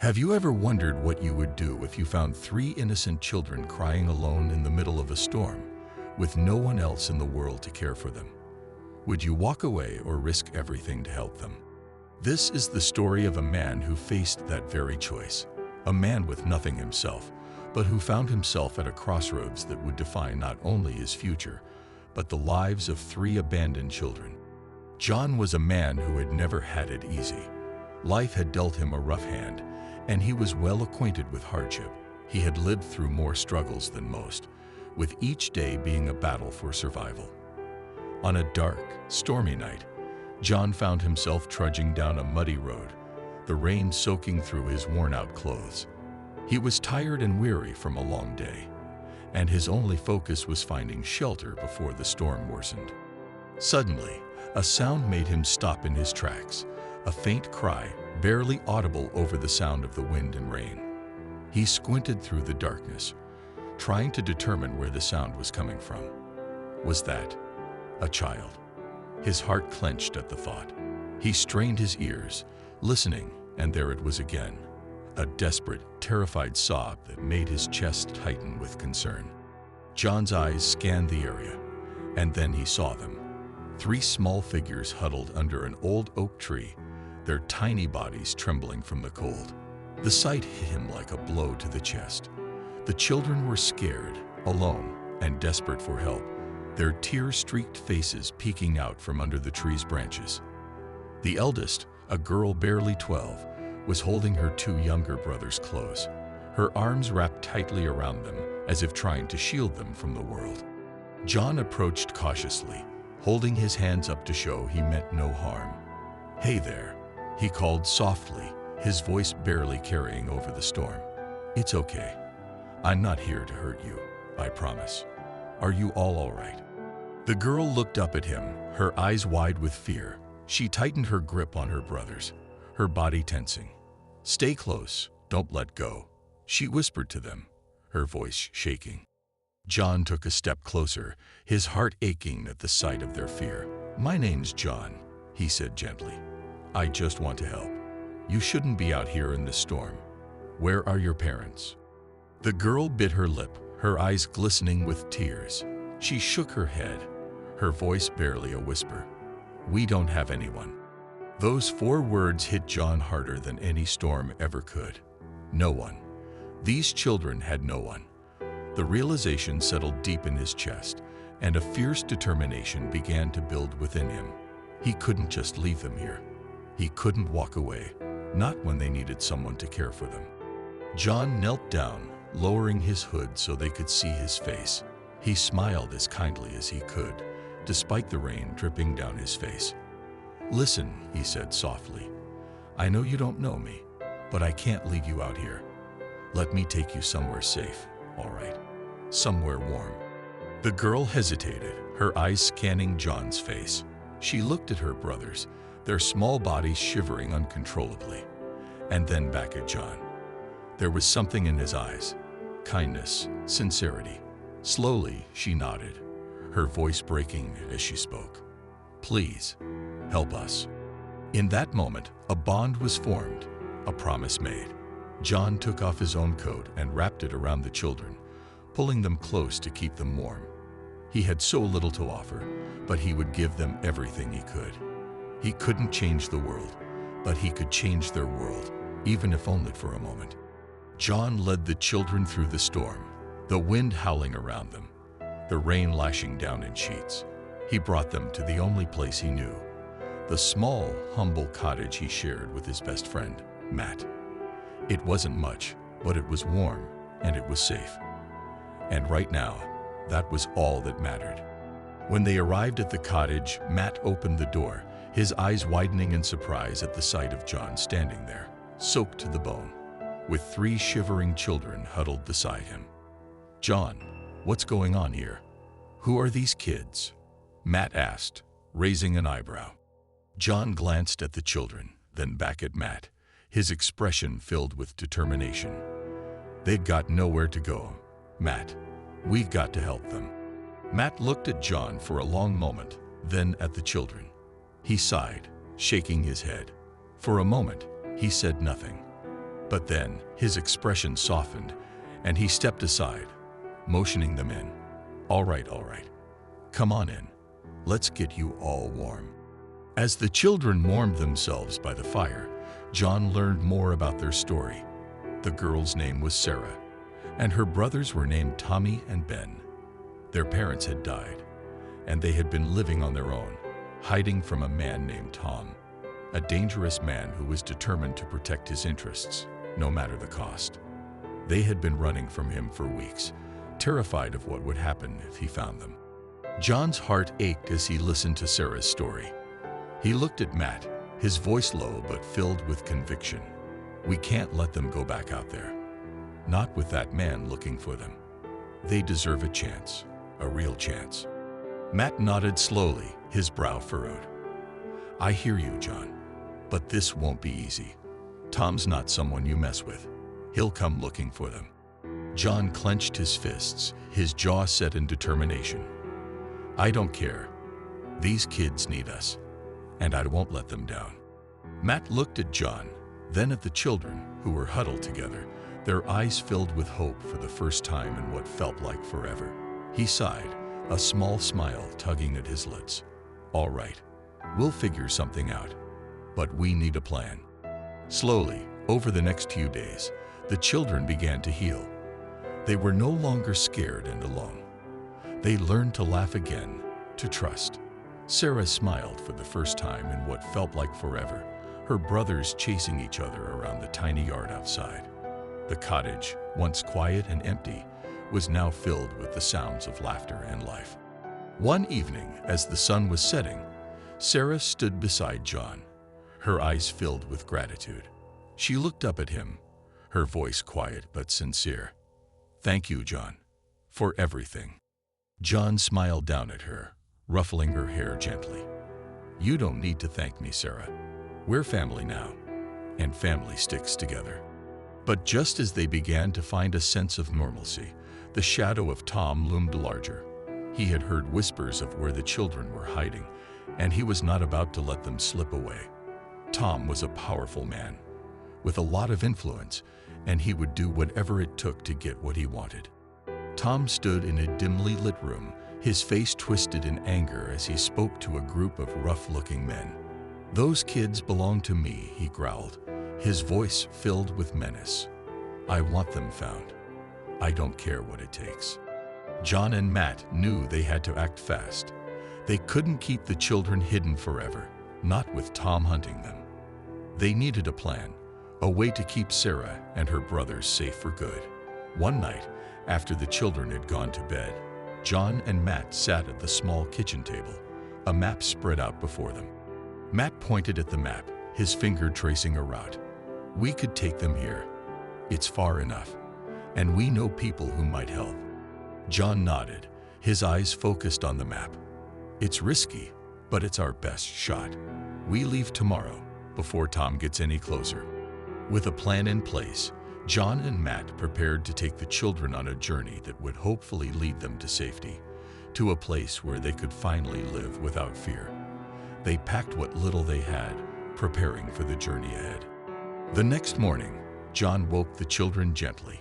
Have you ever wondered what you would do if you found three innocent children crying alone in the middle of a storm, with no one else in the world to care for them? Would you walk away or risk everything to help them? This is the story of a man who faced that very choice. A man with nothing himself, but who found himself at a crossroads that would define not only his future, but the lives of three abandoned children. John was a man who had never had it easy. Life had dealt him a rough hand, and he was well acquainted with hardship. He had lived through more struggles than most, with each day being a battle for survival. On a dark, stormy night, John found himself trudging down a muddy road, the rain soaking through his worn-out clothes. He was tired and weary from a long day, and his only focus was finding shelter before the storm worsened. Suddenly, a sound made him stop in his tracks, a faint cry, barely audible over the sound of the wind and rain. He squinted through the darkness, trying to determine where the sound was coming from. Was that a child? His heart clenched at the thought. He strained his ears, listening, and there it was again, a desperate, terrified sob that made his chest tighten with concern. John's eyes scanned the area, and then he saw them. Three small figures huddled under an old oak tree, their tiny bodies trembling from the cold. The sight hit him like a blow to the chest. The children were scared, alone, and desperate for help, their tear-streaked faces peeking out from under the tree's branches. The eldest, a girl barely 12, was holding her two younger brothers close, her arms wrapped tightly around them as if trying to shield them from the world. John approached cautiously, holding his hands up to show he meant no harm. "Hey there," he called softly, his voice barely carrying over the storm. "It's okay. I'm not here to hurt you, I promise. Are you all right?" The girl looked up at him, her eyes wide with fear. She tightened her grip on her brothers, her body tensing. "Stay close, don't let go," she whispered to them, her voice shaking. John took a step closer, his heart aching at the sight of their fear. "My name's John," he said gently. "I just want to help. You shouldn't be out here in this storm. Where are your parents?" The girl bit her lip, her eyes glistening with tears. She shook her head, her voice barely a whisper. "We don't have anyone." Those four words hit John harder than any storm ever could. No one. These children had no one. The realization settled deep in his chest, and a fierce determination began to build within him. He couldn't just leave them here. He couldn't walk away, not when they needed someone to care for them. John knelt down, lowering his hood so they could see his face. He smiled as kindly as he could, despite the rain dripping down his face. "Listen," he said softly. "I know you don't know me, but I can't leave you out here. Let me take you somewhere safe, all right? Somewhere warm." The girl hesitated, her eyes scanning John's face. She looked at her brothers, their small bodies shivering uncontrollably, and then back at John. There was something in his eyes, kindness, sincerity. Slowly, she nodded, her voice breaking as she spoke. "Please, help us." In that moment, a bond was formed, a promise made. John took off his own coat and wrapped it around the children, pulling them close to keep them warm. He had so little to offer, but he would give them everything he could. He couldn't change the world, but he could change their world, even if only for a moment. John led the children through the storm, the wind howling around them, the rain lashing down in sheets. He brought them to the only place he knew, the small, humble cottage he shared with his best friend, Matt. It wasn't much, but it was warm, and it was safe. And right now, that was all that mattered. When they arrived at the cottage, Matt opened the door, his eyes widening in surprise at the sight of John standing there, soaked to the bone, with three shivering children huddled beside him. "John, what's going on here? Who are these kids?" Matt asked, raising an eyebrow. John glanced at the children, then back at Matt, his expression filled with determination. "They've got nowhere to go, Matt. We've got to help them." Matt looked at John for a long moment, then at the children. He sighed, shaking his head. For a moment, he said nothing. But then his expression softened and he stepped aside, motioning them in. All right, come on in. Let's get you all warm." As the children warmed themselves by the fire, John learned more about their story. The girl's name was Sarah, and her brothers were named Tommy and Ben. Their parents had died, and they had been living on their own, hiding from a man named Tom, a dangerous man who was determined to protect his interests, no matter the cost. They had been running from him for weeks, terrified of what would happen if he found them. John's heart ached as he listened to Sarah's story. He looked at Matt, his voice low but filled with conviction. "We can't let them go back out there. Not with that man looking for them. They deserve a chance, a real chance." Matt nodded slowly, his brow furrowed. "I hear you, John, but this won't be easy. Tom's not someone you mess with. He'll come looking for them." John clenched his fists, his jaw set in determination. "I don't care. These kids need us, and I won't let them down." Matt looked at John, then at the children, who were huddled together, their eyes filled with hope for the first time in what felt like forever. He sighed, a small smile tugging at his lips. "All right, we'll figure something out, but we need a plan." Slowly, over the next few days, the children began to heal. They were no longer scared and alone. They learned to laugh again, to trust. Sarah smiled for the first time in what felt like forever, her brothers chasing each other around the tiny yard outside. The cottage, once quiet and empty, was now filled with the sounds of laughter and life. One evening, as the sun was setting, Sarah stood beside John, her eyes filled with gratitude. She looked up at him, her voice quiet but sincere. "Thank you, John, for everything." John smiled down at her, ruffling her hair gently. "You don't need to thank me, Sarah. We're family now, and family sticks together." But just as they began to find a sense of normalcy, the shadow of Tom loomed larger. He had heard whispers of where the children were hiding, and he was not about to let them slip away. Tom was a powerful man, with a lot of influence, and he would do whatever it took to get what he wanted. Tom stood in a dimly lit room, his face twisted in anger as he spoke to a group of rough-looking men. "Those kids belong to me," he growled, his voice filled with menace. "I want them found. I don't care what it takes." John and Matt knew they had to act fast. They couldn't keep the children hidden forever, not with Tom hunting them. They needed a plan, a way to keep Sarah and her brothers safe for good. One night, after the children had gone to bed, John and Matt sat at the small kitchen table, a map spread out before them. Matt pointed at the map, his finger tracing a route. "We could take them here. It's far enough, and we know people who might help." John nodded, his eyes focused on the map. "It's risky, but it's our best shot. We leave tomorrow, before Tom gets any closer." With a plan in place, John and Matt prepared to take the children on a journey that would hopefully lead them to safety, to a place where they could finally live without fear. They packed what little they had, preparing for the journey ahead. The next morning, John woke the children gently,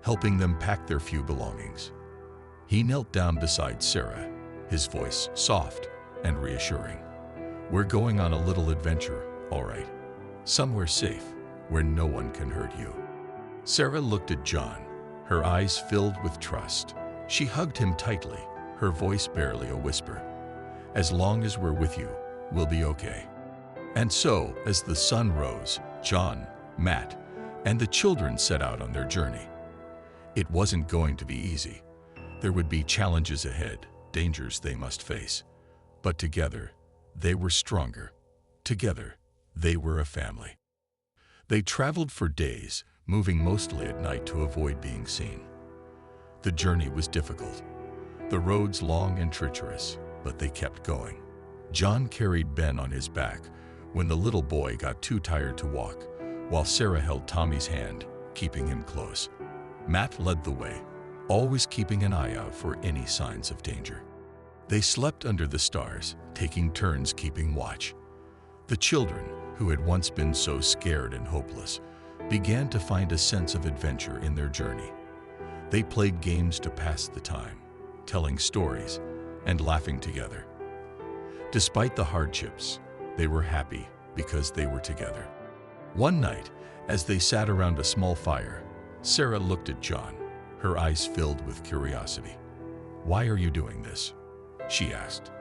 helping them pack their few belongings. He knelt down beside Sarah, his voice soft and reassuring. "We're going on a little adventure, all right? Somewhere safe, where no one can hurt you." Sarah looked at John, her eyes filled with trust. She hugged him tightly, her voice barely a whisper. "As long as we're with you, we'll be okay." And so, as the sun rose, John, Matt, and the children set out on their journey. It wasn't going to be easy. There would be challenges ahead, dangers they must face. But together, they were stronger. Together, they were a family. They traveled for days, moving mostly at night to avoid being seen. The journey was difficult, the roads long and treacherous, but they kept going. John carried Ben on his back when the little boy got too tired to walk, while Sarah held Tommy's hand, keeping him close. Matt led the way, always keeping an eye out for any signs of danger. They slept under the stars, taking turns keeping watch. The children, who had once been so scared and hopeless, began to find a sense of adventure in their journey. They played games to pass the time, telling stories and laughing together. Despite the hardships, they were happy because they were together. One night, as they sat around a small fire, Sarah looked at John, her eyes filled with curiosity. "Why are you doing this?" she asked.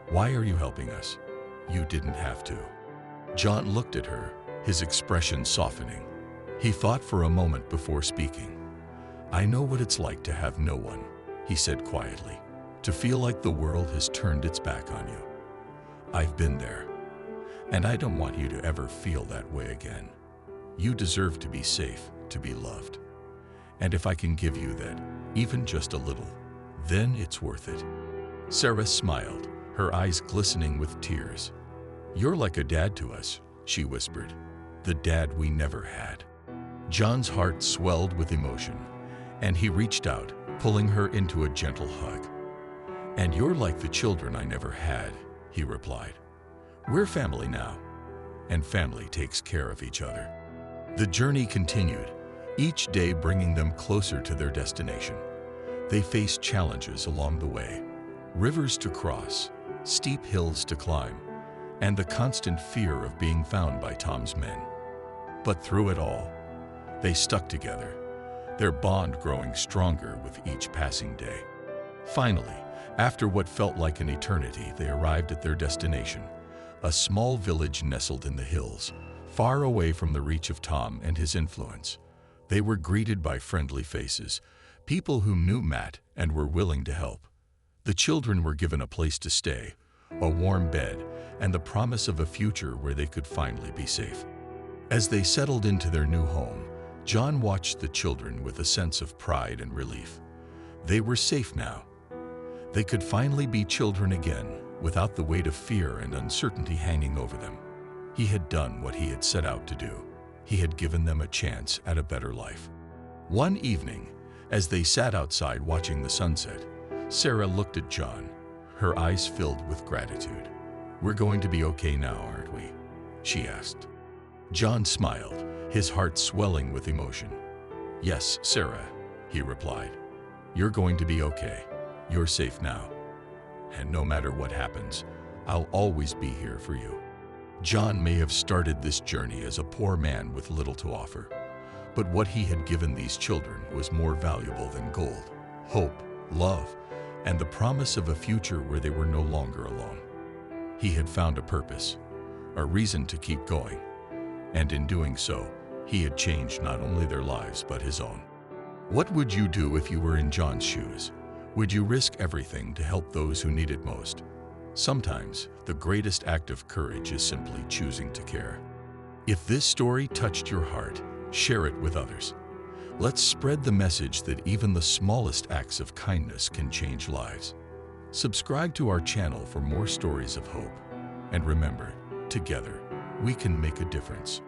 "Why are you helping us? You didn't have to." John looked at her, his expression softening. He thought for a moment before speaking. "I know what it's like to have no one," he said quietly, "to feel like the world has turned its back on you. I've been there, and I don't want you to ever feel that way again. You deserve to be safe, to be loved. And if I can give you that, even just a little, then it's worth it." Sarah smiled, her eyes glistening with tears. "You're like a dad to us," she whispered, "the dad we never had." John's heart swelled with emotion, and he reached out, pulling her into a gentle hug. "And you're like the children I never had," he replied. "We're family now, and family takes care of each other." The journey continued, each day bringing them closer to their destination. They faced challenges along the way, rivers to cross, steep hills to climb, and the constant fear of being found by Tom's men. But through it all, they stuck together, their bond growing stronger with each passing day. Finally, after what felt like an eternity, they arrived at their destination, a small village nestled in the hills, far away from the reach of Tom and his influence. They were greeted by friendly faces, people who knew Matt and were willing to help. The children were given a place to stay, a warm bed, and the promise of a future where they could finally be safe. As they settled into their new home, John watched the children with a sense of pride and relief. They were safe now. They could finally be children again, without the weight of fear and uncertainty hanging over them. He had done what he had set out to do. He had given them a chance at a better life. One evening, as they sat outside watching the sunset, Sarah looked at John, her eyes filled with gratitude. "We're going to be okay now, aren't we?" she asked. John smiled, his heart swelling with emotion. "Yes, Sarah," he replied. "You're going to be okay. You're safe now. And no matter what happens, I'll always be here for you." John may have started this journey as a poor man with little to offer, but what he had given these children was more valuable than gold: hope, love, and the promise of a future where they were no longer alone. He had found a purpose, a reason to keep going, and in doing so, he had changed not only their lives but his own. What would you do if you were in John's shoes? Would you risk everything to help those who need it most? Sometimes, the greatest act of courage is simply choosing to care. If this story touched your heart, share it with others. Let's spread the message that even the smallest acts of kindness can change lives. Subscribe to our channel for more stories of hope. And remember, together, we can make a difference.